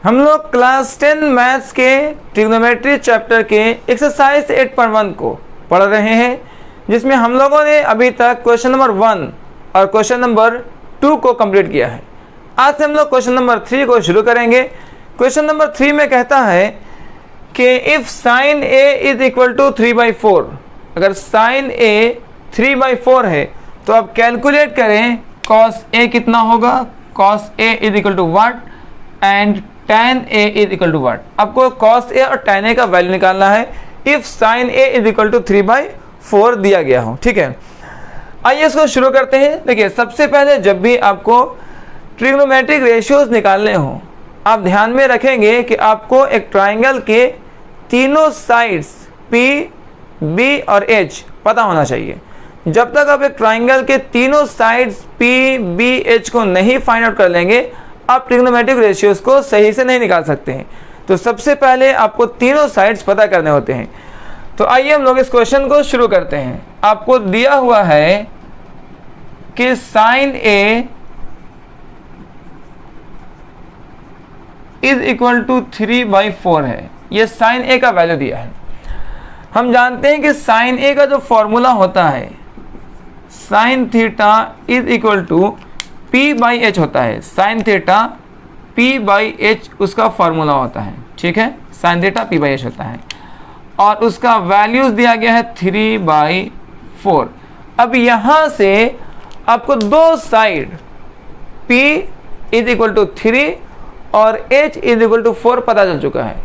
हम लोग class 10 maths के ट्रिग्नोमेट्री चैप्टर के एक्सरसाइज 8.1 को पढ़ रहे हैं, जिसमें हम लोगों ने अभी तक क्वेश्चन नंबर 1 और क्वेश्चन नंबर 2 को कंप्लीट किया है। आज से हम लोग क्वेश्चन नंबर 3 को शुरू करेंगे। क्वेश्चन नंबर 3 में कहता है कि if sine A is equal to 3/4, अगर साइन ए 3/4 है तो आप कैलकुलेट करें कॉस ए कितना होगा। Cos a is equal to what and tan a is equal to what. आपको cos a और tan a का वैल्यू निकालना है if sin a is equal to 3/4 दिया गया हो। ठीक है, आइए इसको शुरू करते हैं। देखिए, सबसे पहले जब भी आपको ट्रिग्नोमेट्रिक रेशियोज निकालने हो, आप ध्यान में रखेंगे कि आपको एक ट्राइंगल के तीनों साइड्स P, B और H पता होना चाहिए। जब तक आप एक ट्राइंगल के तीनों साइड्स P, B, H को नहीं फाइंड आउट कर लेंगे, आप ट्रिग्नोमेट्रिक रेशियोज को सही से नहीं निकाल सकते हैं। तो सबसे पहले आपको तीनों साइड्स पता करने होते हैं। तो आइए हम लोग इस क्वेश्चन को शुरू करते हैं। आपको दिया हुआ है कि sine A is equal to 3/4 है। ये साइन ए का वैल्यू दिया है। हम जानते हैं कि साइन ए का जो फॉर्मूला होता है, sine theta is equal to P/H होता है। साइन थीटा P/H उसका फॉर्मूला होता है। ठीक है, साइन थीटा P/H होता है और उसका वैल्यूज दिया गया है 3/4। अब यहाँ से आपको दो side P is equal to 3 और H इज इक्वल टू 4 पता चल चुका है।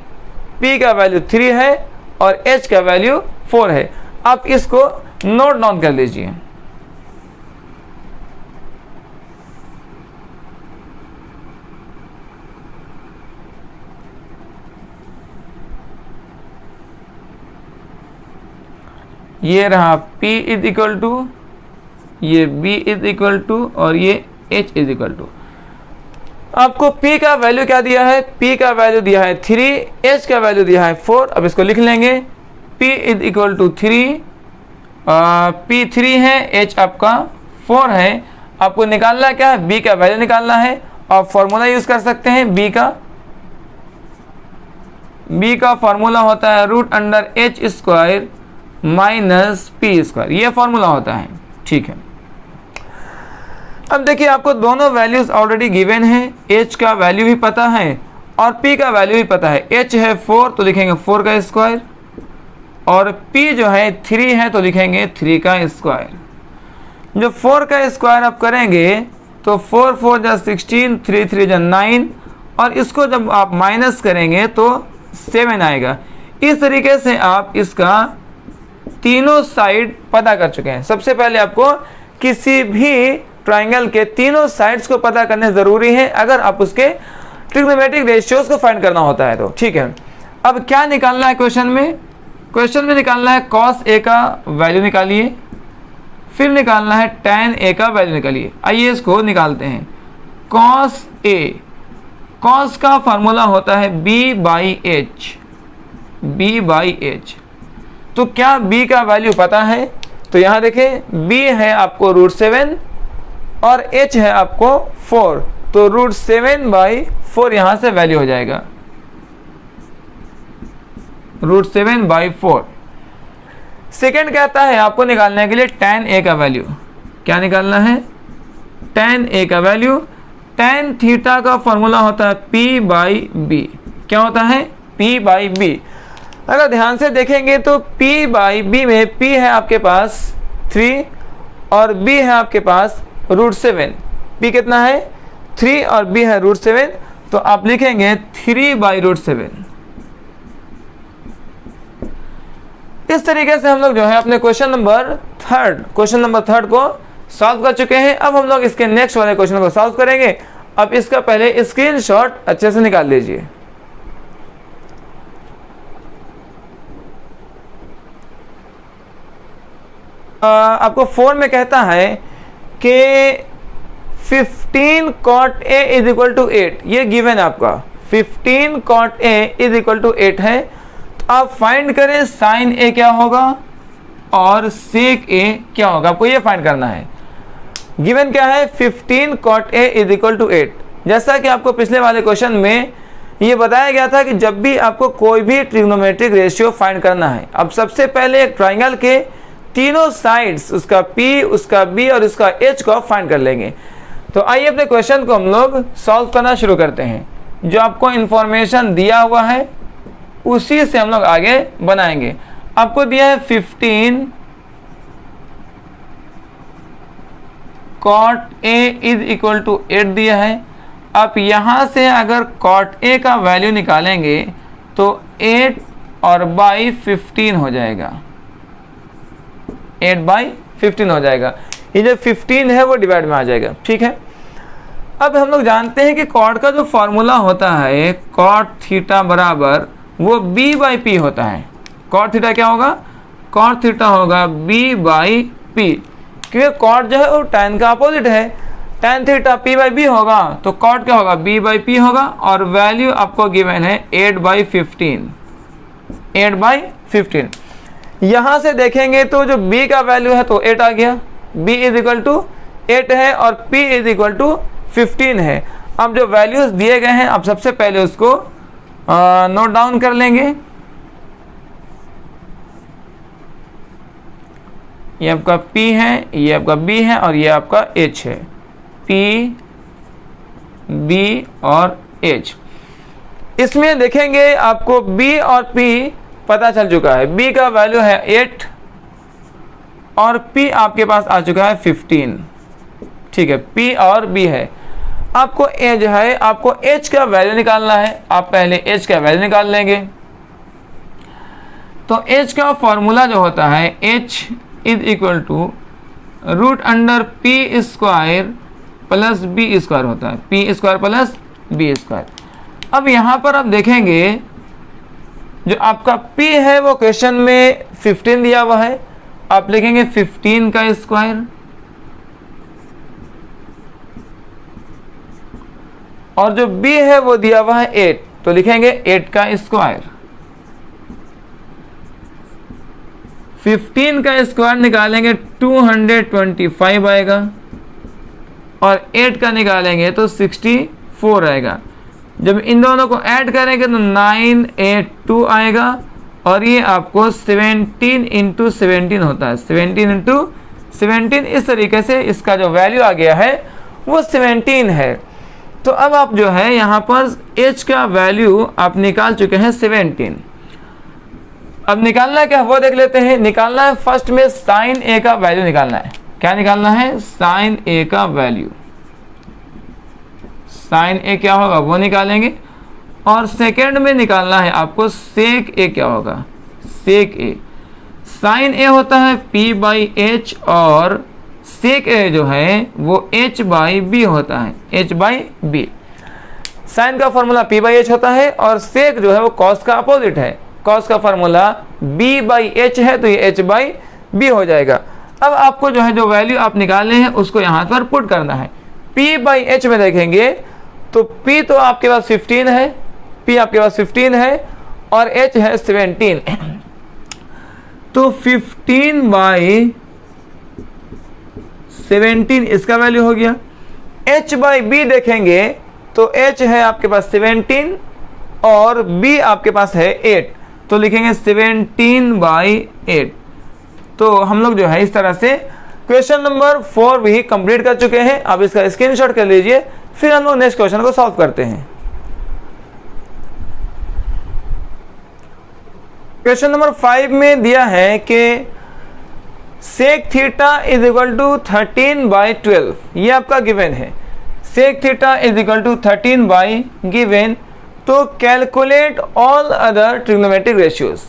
P का वैल्यू 3 है और H का वैल्यू 4 है। आप इसको नोट डाउन कर लीजिए। ये रहा P इज इक्वल टू, ये B इज इक्वल टू और ये H इज इक्वल टू। आपको P का वैल्यू क्या दिया है? P का वैल्यू दिया है 3, H का वैल्यू दिया है 4। अब इसको लिख लेंगे। P is equal to 3, P 3 है, H आपका 4 है। आपको निकालना क्या है? B का वैल्यू निकालना है। आप फॉर्मूला यूज कर सकते हैं B का फॉर्मूला होता है √H² माइनस P²। ये फॉर्मूला होता है। ठीक है, अब देखिए आपको दोनों वैल्यूज ऑलरेडी गिवन है। H का वैल्यू भी पता है और P का वैल्यू भी पता है। H है 4 तो लिखेंगे 4 का स्क्वायर और P जो है 3 है तो लिखेंगे 3 का स्क्वायर। जो 4 का स्क्वायर आप करेंगे तो 4 4 जा 16, 3 3 जा 9 और इसको जब आप माइनस करेंगे तो 7 आएगा। इस तरीके से आप इसका तीनों साइड पता कर चुके हैं। सबसे पहले आपको किसी भी ट्राइंगल के तीनों साइड्स को पता करने ज़रूरी है अगर आप उसके ट्रिग्नोमेट्रिक रेशियोज को फाइंड करना होता है तो। ठीक है, अब क्या निकालना है क्वेश्चन में? क्वेश्चन में निकालना है cos a का वैल्यू निकालिए, फिर निकालना है tan a का वैल्यू निकालिए। आइए इसको निकालते हैं। cos a, cos का फार्मूला होता है B/H। तो क्या B का वैल्यू पता है? तो यहाँ देखें, B है आपको √7 और H है आपको 4, तो √7/4 यहाँ से वैल्यू हो जाएगा। √7/4। सेकेंड कहता है आपको निकालने के लिए tan A का वैल्यू। क्या निकालना है? tan A का वैल्यू। tan थीटा का फॉर्मूला होता है P/B। क्या होता है? P/B। अगर ध्यान से देखेंगे तो P/B में P है आपके पास 3 और B है आपके पास √7। P कितना है? 3 और B है √7, तो आप लिखेंगे 3/√7। इस तरीके से हम लोग जो है अपने क्वेश्चन नंबर थर्ड को सॉल्व कर चुके हैं। अब हम लोग इसके नेक्स्ट वाले क्वेश्चन को सॉल्व करेंगे। अब इसका पहले स्क्रीनशॉट अच्छे से निकाल लीजिए। आपको 4 में कहता है कि 15 cot A is equal to 8। ये गिवन है आपका। 15 cot A is equal to 8 है। तो आप फाइंड करें साइन A क्या होगा और सेक A क्या होगा। आपको ये फाइंड करना है। गिवन क्या है? 15 cot A is equal to 8। जैसा कि आपको पिछले वाले क्वेश्चन में ये बताया गया था कि जब भी आपको कोई भी ट्रिग्नोमेट्रिक रेशियो फाइंड करना है, अब सबसे पहले एक ट्राइंगल के तीनों साइड्स, उसका P, उसका B और उसका H को फाइंड कर लेंगे। तो आइए अपने क्वेश्चन को हम लोग सॉल्व करना शुरू करते हैं। जो आपको इंफॉर्मेशन दिया हुआ है उसी से हम लोग आगे बनाएंगे। आपको दिया है 15 cot A is equal to 8 दिया है। आप यहाँ से अगर cot A का वैल्यू निकालेंगे तो 8 और बाई 15 हो जाएगा, 8 बाई 15 हो जाएगा। ये जो 15 है वो डिवाइड में आ जाएगा, ठीक है। अब हम लोग जानते हैं कि कॉट का जो फॉर्मूला होता है, कॉट थीटा बराबर वो b बाई पी होता है। कॉट थीटा क्या होगा? कॉट थीटा होगा b बाई पी, क्योंकि कॉट जो है वो tan का अपोजिट है। tan theta p by b होगा तो कॉट क्या होगा? b बाई पी होगा। और वैल्यू आपको गिवन है 8 बाई 15, 8 बाई 15। यहाँ से देखेंगे तो जो b का वैल्यू है तो 8 आ गया, b इज इक्वल टू 8 है और p इज इक्वल टू 15 है। अब जो वैल्यूज दिए गए हैं, अब सबसे पहले उसको नोट डाउन कर लेंगे। ये आपका P है, ये आपका B है और ये आपका H है। P, B और H। इसमें देखेंगे आपको B और P पता चल चुका है। B का वैल्यू है 8 और P आपके पास आ चुका है 15, ठीक है। P और B है। आपको A जो है, आपको H का वैल्यू निकालना है। आप पहले H का वैल्यू निकाल लेंगे। तो H का फॉर्मूला जो होता है H is equal to root under P square plus B square होता है, P square plus B square. अब यहाँ पर आप देखेंगे जो आपका P है वो क्वेश्चन में 15 दिया हुआ है। आप लिखेंगे 15 का स्क्वायर और जो B है वो दिया हुआ है 8, तो लिखेंगे 8 का स्क्वायर। 15 का स्क्वायर निकालेंगे 225 आएगा और 8 का निकालेंगे तो 64 आएगा। जब इन दोनों को ऐड करेंगे तो 982 आएगा और ये आपको 17 इंटू 17 होता है, 17 इंटू 17। इस तरीके से इसका जो वैल्यू आ गया है वो 17 है। तो अब आप जो है यहाँ पर H का वैल्यू आप निकाल चुके हैं 17। अब निकालना है क्या वो देख लेते हैं। निकालना है फर्स्ट में साइन A का वैल्यू निकालना है। क्या निकालना है? साइन A का वैल्यू। साइन A क्या होगा वो निकालेंगे। और सेकेंड में निकालना है आपको सेक A क्या होगा, सेक A। साइन A होता है P बाई H और सेक A जो है वो H बाई B होता है, H बाई B। साइन का फॉर्मूला P बाई H होता है और सेक जो है वो कॉस का अपोजिट है। कॉस का फॉर्मूला B बाई H है तो ये H बाई B हो जाएगा। अब आपको जो है जो वैल्यू आप निकाले हैं उसको यहाँ पर पुट करना है। P बाई H में देखेंगे तो P तो आपके पास 15 है, P आपके पास 15 है और H है 17। तो 15 बाई 17 इसका वैल्यू हो गया। H बाई B देखेंगे तो H है आपके पास 17 और B आपके पास है 8, तो लिखेंगे 17 बाई 8। तो हम लोग जो है इस तरह से क्वेश्चन नंबर 4 भी कंप्लीट कर चुके हैं। अब इसका स्क्रीनशॉट कर लीजिए, फिर हम लोग नेक्स्ट क्वेश्चन को सॉल्व करते हैं। क्वेश्चन नंबर 5 में दिया है कि sec theta is equal to 13 by 12, ये आपका गिवन है। Sec theta is equal to 13 by given. तो calculate all other trigonometric ratios.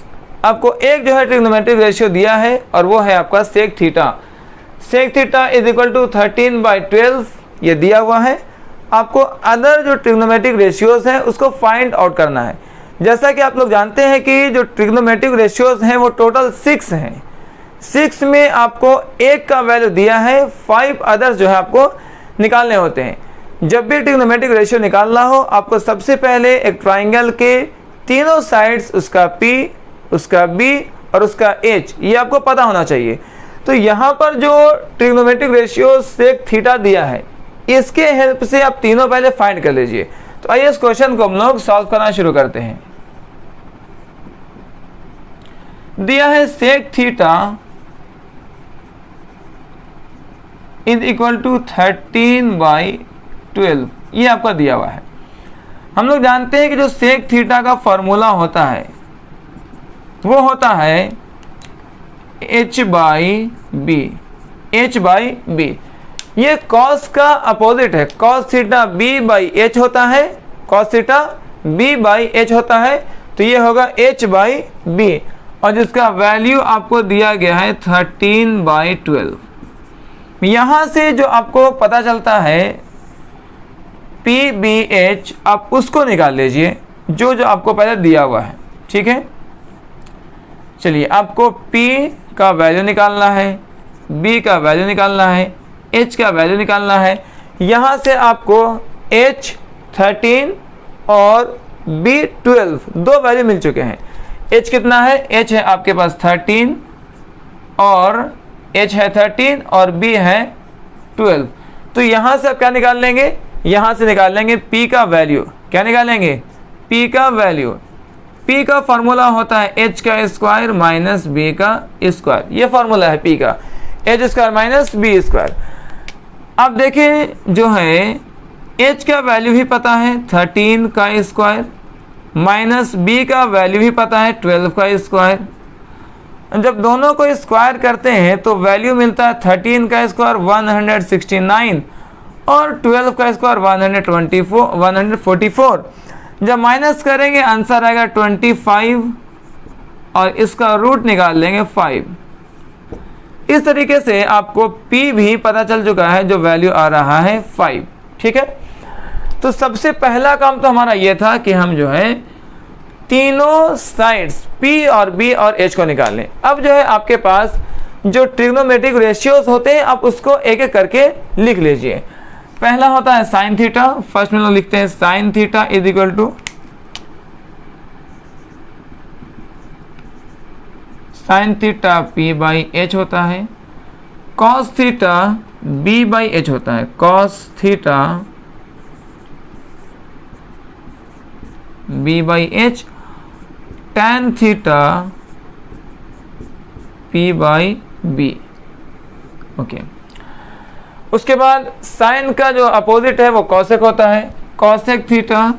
आपको एक जो है ट्रिग्नोमेट्रिक रेशियो दिया है और वो है आपका sec theta. Sec theta is equal to 13 by 12 ये दिया हुआ है। आपको अदर जो ट्रिग्नोमेट्रिक रेशियोज हैं उसको फाइंड आउट करना है। जैसा कि आप लोग जानते हैं कि जो ट्रिग्नोमेट्रिक रेशियोज हैं वो टोटल 6 हैं। 6 में आपको एक का वैल्यू दिया है, 5 अदर्स जो है आपको निकालने होते हैं। जब भी ट्रिग्नोमेट्रिक रेशियो निकालना हो आपको सबसे पहले एक ट्राइंगल के तीनों साइड्स, उसका P, उसका B और उसका H, ये आपको पता होना चाहिए। तो यहाँ पर जो ट्रिग्नोमेट्रिक रेशियो सेक थीटा दिया है इसके हेल्प से आप तीनों पहले फाइंड कर लीजिए। तो तो आइए इस क्वेश्चन को हम लोग सॉल्व करना शुरू करते हैं। दिया है sec theta is equal to 13/12, ये आपका दिया हुआ है। हम लोग जानते हैं कि जो सेक थीटा का फॉर्मूला होता है वो होता है h/b। ये कॉस का अपोजिट है, कॉस थीटा b/h होता है, कॉस थीटा b/h होता है, तो ये होगा h/b, और जिसका वैल्यू आपको दिया गया है 13/12। यहाँ से जो आपको पता चलता है PBH, आप उसको निकाल लीजिए जो आपको पहले दिया हुआ है। ठीक है, चलिए आपको P का वैल्यू निकालना है, B का वैल्यू निकालना है, H का वैल्यू निकालना है। यहाँ से आपको H 13 और B 12 दो वैल्यू मिल चुके हैं। H कितना है? H है आपके पास 13 और H है 13 और B है 12। तो यहाँ से आप क्या निकाल लेंगे? यहाँ से निकाल लेंगे P का वैल्यू। क्या निकालेंगे? P का वैल्यू। P का फॉर्मूला होता है H का स्क्वायर माइनस B का स्क्वायर, ये फॉर्मूला है P का, H square minus B square. अब देखिए जो है H का वैल्यू भी पता है 13 का स्क्वायर, माइनस B का वैल्यू भी पता है 12 का स्क्वायर। जब दोनों को स्क्वायर करते हैं तो वैल्यू मिलता है 13 का स्क्वायर 169 और 12 का स्क्वायर 144। जब माइनस करेंगे आंसर आएगा 25 और इसका रूट निकाल लेंगे 5। इस तरीके से आपको P भी पता चल चुका है, जो वैल्यू आ रहा है 5। ठीक है, तो सबसे पहला काम तो हमारा ये था कि हम जो है तीनों साइड्स P और B और H को निकाल लें। अब जो है आपके पास जो ट्रिग्नोमेट्रिक रेशियोज होते हैं आप उसको एक एक करके लिख लीजिए। पहला होता है साइन थीटा। फर्स्ट में लोग लिखते हैं sine theta is equal to sine theta P/H होता है, कॉस थीटा B/H होता है, cos theta B/H, tan theta P/B। Okay, उसके बाद साइन का जो अपोजिट है वो कॉसेक होता है, कॉसेक थीटा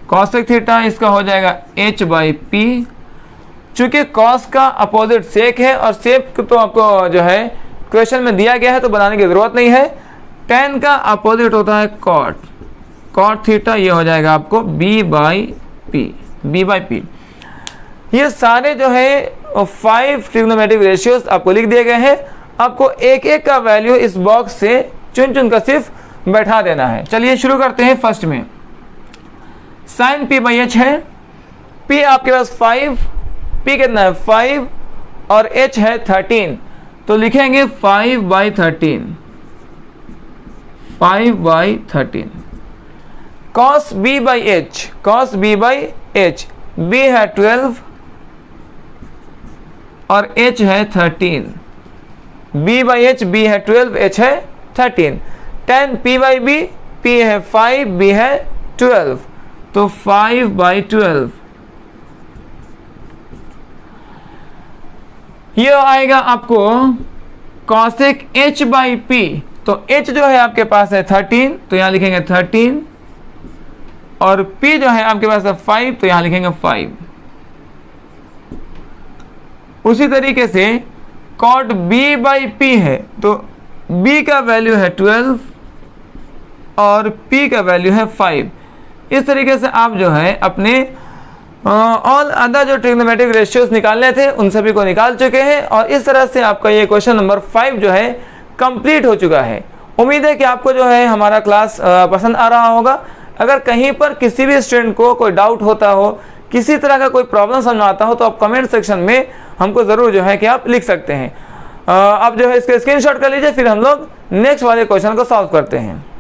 कॉसेक थीटा इसका हो जाएगा H/P। चूंकि कॉस का अपोजिट सेक है और सेक तो आपको जो है क्वेश्चन में दिया गया है तो बनाने की जरूरत नहीं है। tan का अपोजिट होता है कॉट, कॉट थीटा, ये हो जाएगा आपको B/P। ये सारे जो है 5 ट्रिग्नोमेट्रिक रेशियोज आपको लिख दिए गए हैं। आपको एक एक का वैल्यू इस बॉक्स से चुन चुन कर सिर्फ बैठा देना है। चलिए शुरू करते हैं। फर्स्ट में साइन P/H है, P आपके पास 5, P कितना है 5 और H है 13, तो लिखेंगे 5/13, 5/13। cos B/H, cos B/H, B है 12 और H है 13, B/H, B है 12, H है 13। tan P/B, P है 5, B है 12, तो 5/12। ये आएगा आपको cosec H/P, तो H जो है आपके पास है 13, तो यहां लिखेंगे 13, और P जो है आपके पास है 5, तो यहां लिखेंगे 5। उसी तरीके से cot B/P है, तो B का वैल्यू है 12 और P का वैल्यू है 5। इस तरीके से आप जो है अपने ऑल अदर जो ट्रिग्नोमेट्रिक रेशियोज निकालने थे उन सभी को निकाल चुके हैं, और इस तरह से आपका ये क्वेश्चन नंबर 5 जो है कंप्लीट हो चुका है। उम्मीद है कि आपको जो है हमारा क्लास पसंद आ रहा होगा। अगर कहीं पर किसी भी स्टूडेंट को कोई डाउट होता हो, किसी तरह का कोई प्रॉब्लम समझ आता हो, तो आप कमेंट सेक्शन में हमको ज़रूर जो है कि आप लिख सकते हैं। आप जो है इसके स्क्रीनशॉट कर लीजिए, फिर हम लोग नेक्स्ट वाले क्वेश्चन को सॉल्व करते हैं।